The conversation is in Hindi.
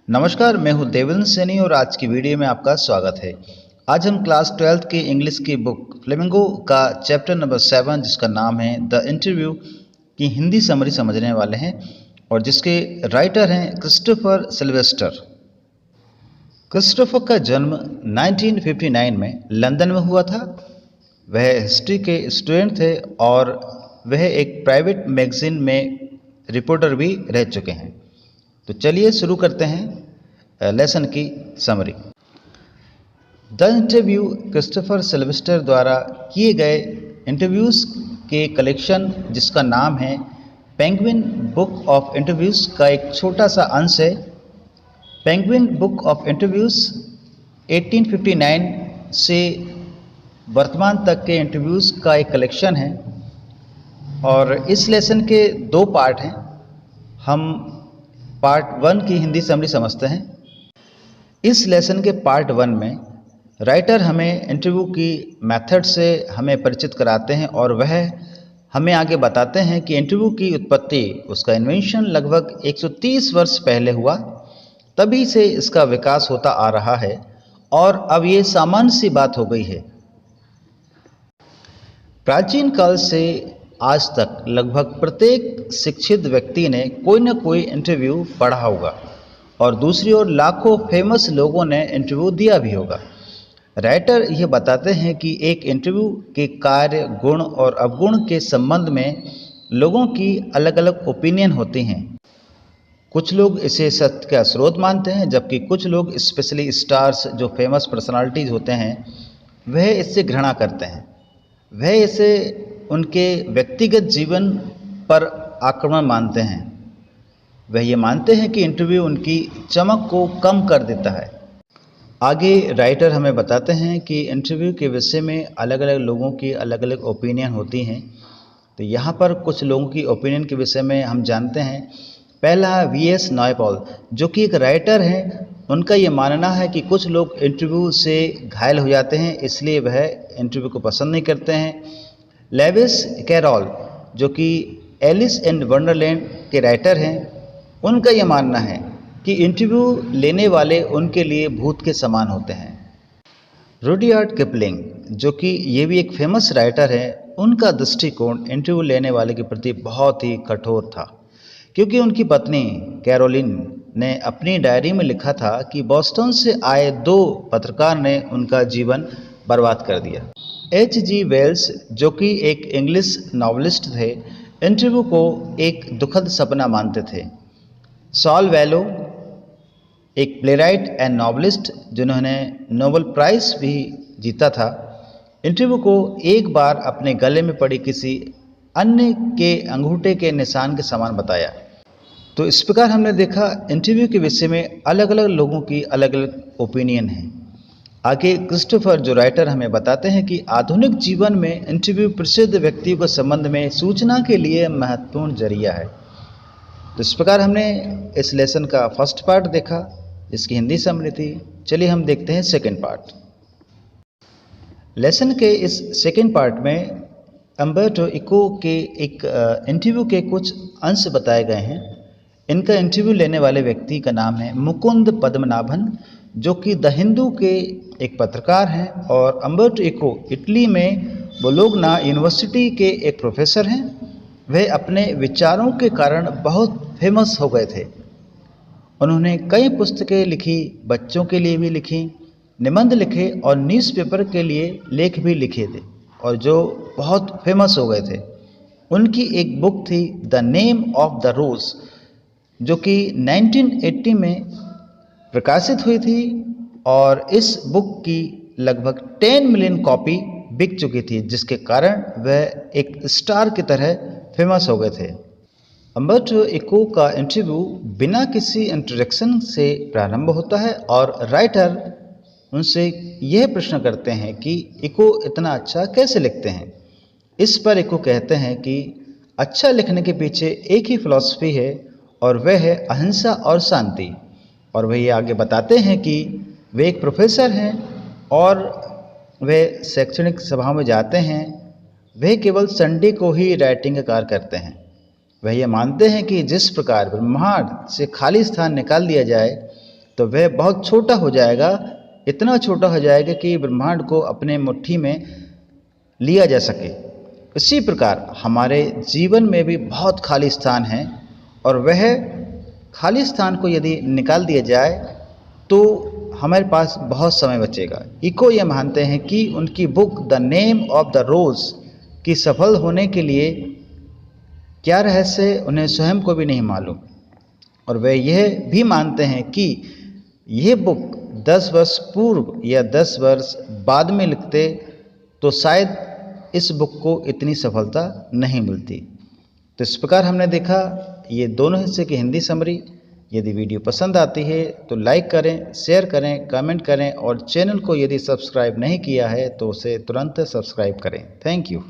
नमस्कार, मैं हूँ देवेंद्र सैनी और आज की वीडियो में आपका स्वागत है। आज हम क्लास 12th की इंग्लिश की बुक फ्लेमिंगो का चैप्टर नंबर 7 जिसका नाम है द इंटरव्यू की हिंदी समरी समझने वाले हैं और जिसके राइटर हैं क्रिस्टोफर सिल्वेस्टर। क्रिस्टोफर का जन्म 1959 में लंदन में हुआ था। वह हिस्ट्री के स्टूडेंट थे और वह एक प्राइवेट मैगजीन में रिपोर्टर भी रह चुके हैं। तो चलिए शुरू करते हैं लेसन की summary. The interview Christopher Sylvester द्वारा किए गए इंटरव्यूज़ के कलेक्शन जिसका नाम है पेंगुइन बुक ऑफ इंटरव्यूज़ का एक छोटा सा अंश है। पेंगुइन बुक ऑफ इंटरव्यूज़ 1859 से वर्तमान तक के इंटरव्यूज़ का एक कलेक्शन है और इस लेसन के दो पार्ट हैं। हम पार्ट 1 की हिंदी समरी समझते हैं। इस लेसन के पार्ट 1 में राइटर हमें इंटरव्यू की मेथड से हमें परिचित कराते हैं और वह हमें आगे बताते हैं कि इंटरव्यू की उत्पत्ति, उसका इन्वेंशन लगभग 130 वर्ष पहले हुआ। तभी से इसका विकास होता आ रहा है और अब ये सामान्य सी बात हो गई है। प्राचीन काल से आज तक लगभग प्रत्येक शिक्षित व्यक्ति ने कोई न कोई इंटरव्यू पढ़ा होगा और दूसरी ओर लाखों फेमस लोगों ने इंटरव्यू दिया भी होगा। राइटर यह बताते हैं कि एक इंटरव्यू के कार्य, गुण और अवगुण के संबंध में लोगों की अलग अलग ओपिनियन होती हैं। कुछ लोग इसे सत्य का स्रोत मानते हैं जबकि कुछ लोग, स्पेशली स्टार्स जो फेमस पर्सनालिटीज़ होते हैं, वह इससे घृणा करते हैं। वह इसे उनके व्यक्तिगत जीवन पर आक्रमण मानते हैं। वह ये मानते हैं कि इंटरव्यू उनकी चमक को कम कर देता है। आगे राइटर हमें बताते हैं कि इंटरव्यू के विषय में अलग अलग लोगों की अलग अलग ओपिनियन होती हैं। तो यहाँ पर कुछ लोगों की ओपिनियन के विषय में हम जानते हैं। पहला V.S. नायपॉल जो कि एक राइटर हैं। उनका ये मानना है कि कुछ लोग इंटरव्यू से घायल हो जाते हैं, इसलिए वह इंटरव्यू को पसंद नहीं करते हैं। लेविस कैरोल जो कि एलिस इन वंडरलैंड के राइटर हैं, उनका ये मानना है कि इंटरव्यू लेने वाले उनके लिए भूत के समान होते हैं। रुडयार्ड किपलिंग जो कि ये भी एक फेमस राइटर है, उनका दृष्टिकोण इंटरव्यू लेने वाले के प्रति बहुत ही कठोर था क्योंकि उनकी पत्नी कैरोलिन ने अपनी डायरी में लिखा था कि बोस्टन से आए 2 पत्रकार ने उनका जीवन बर्बाद कर दिया। H.G. वेल्स जो कि एक इंग्लिश नॉवलिस्ट थे, इंटरव्यू को एक दुखद सपना मानते थे। सॉल वेलो एक प्लेराइट एंड नॉवलिस्ट जिन्होंने नोबेल प्राइज भी जीता था, इंटरव्यू को एक बार अपने गले में पड़ी किसी अन्य के अंगूठे के निशान के समान बताया। तो इस प्रकार हमने देखा इंटरव्यू के विषय में अलग अलग लोगों की अलग अलग ओपिनियन है। आगे क्रिस्टोफर जो राइटर हमें बताते हैं कि आधुनिक जीवन में इंटरव्यू प्रसिद्ध व्यक्तियों के संबंध में सूचना के लिए महत्वपूर्ण जरिया है। तो इस प्रकार हमने इस लेसन का फर्स्ट पार्ट देखा जिसकी हिंदी समरी थी। चलिए हम देखते हैं सेकंड पार्ट। लेसन के इस सेकंड पार्ट में अम्बर्टो इको के एक इंटरव्यू के कुछ अंश बताए गए हैं। इनका इंटरव्यू लेने वाले व्यक्ति का नाम है मुकुंद पद्मनाभन जो कि द हिंदू के एक पत्रकार हैं और अम्बर्टो इको इटली में बोलोग्ना यूनिवर्सिटी के एक प्रोफेसर हैं। वह अपने विचारों के कारण बहुत फेमस हो गए थे। उन्होंने कई पुस्तकें लिखी, बच्चों के लिए भी लिखी, निबंध लिखे और न्यूज़पेपर के लिए लेख भी लिखे थे और जो बहुत फेमस हो गए थे। उनकी एक बुक थी द नेम ऑफ द रोज़ जो कि 1980 में प्रकाशित हुई थी और इस बुक की लगभग 10 मिलियन कॉपी बिक चुकी थी, जिसके कारण वह एक स्टार की तरह फेमस हो गए थे। अम्बर्टो इको का इंटरव्यू बिना किसी इंट्रोडक्शन से प्रारंभ होता है और राइटर उनसे यह प्रश्न करते हैं कि इको इतना अच्छा कैसे लिखते हैं। इस पर इको कहते हैं कि अच्छा लिखने के पीछे एक ही फिलॉसफी है और वह है अहिंसा और शांति। और वह ये आगे बताते हैं कि वे एक प्रोफेसर हैं और वे शैक्षणिक सभाओं में जाते हैं। वे केवल संडे को ही राइटिंग का कार्य करते हैं। वह ये मानते हैं कि जिस प्रकार ब्रह्मांड से खाली स्थान निकाल दिया जाए तो वह बहुत छोटा हो जाएगा, इतना छोटा हो जाएगा कि ब्रह्मांड को अपने मुट्ठी में लिया जा सके। इसी प्रकार हमारे जीवन में भी बहुत खाली स्थान है, और वह खाली स्थान को यदि निकाल दिया जाए तो हमारे पास बहुत समय बचेगा। इको ये मानते हैं कि उनकी book the name of the rose की सफल होने के लिए क्या रहस्य उन्हें स्वयं को भी नहीं मालूम, और वे यह भी मानते हैं कि यह बुक 10 वर्ष पूर्व या 10 वर्ष बाद में लिखते तो शायद इस बुक को इतनी सफलता नहीं मिलती। तो इस प्रकार हमने देखा ये दोनों हिस्से की हिंदी समरी। यदि वीडियो पसंद आती है तो लाइक करें, शेयर करें, कमेंट करें, और चैनल को यदि सब्सक्राइब नहीं किया है तो उसे तुरंत सब्सक्राइब करें। Thank you.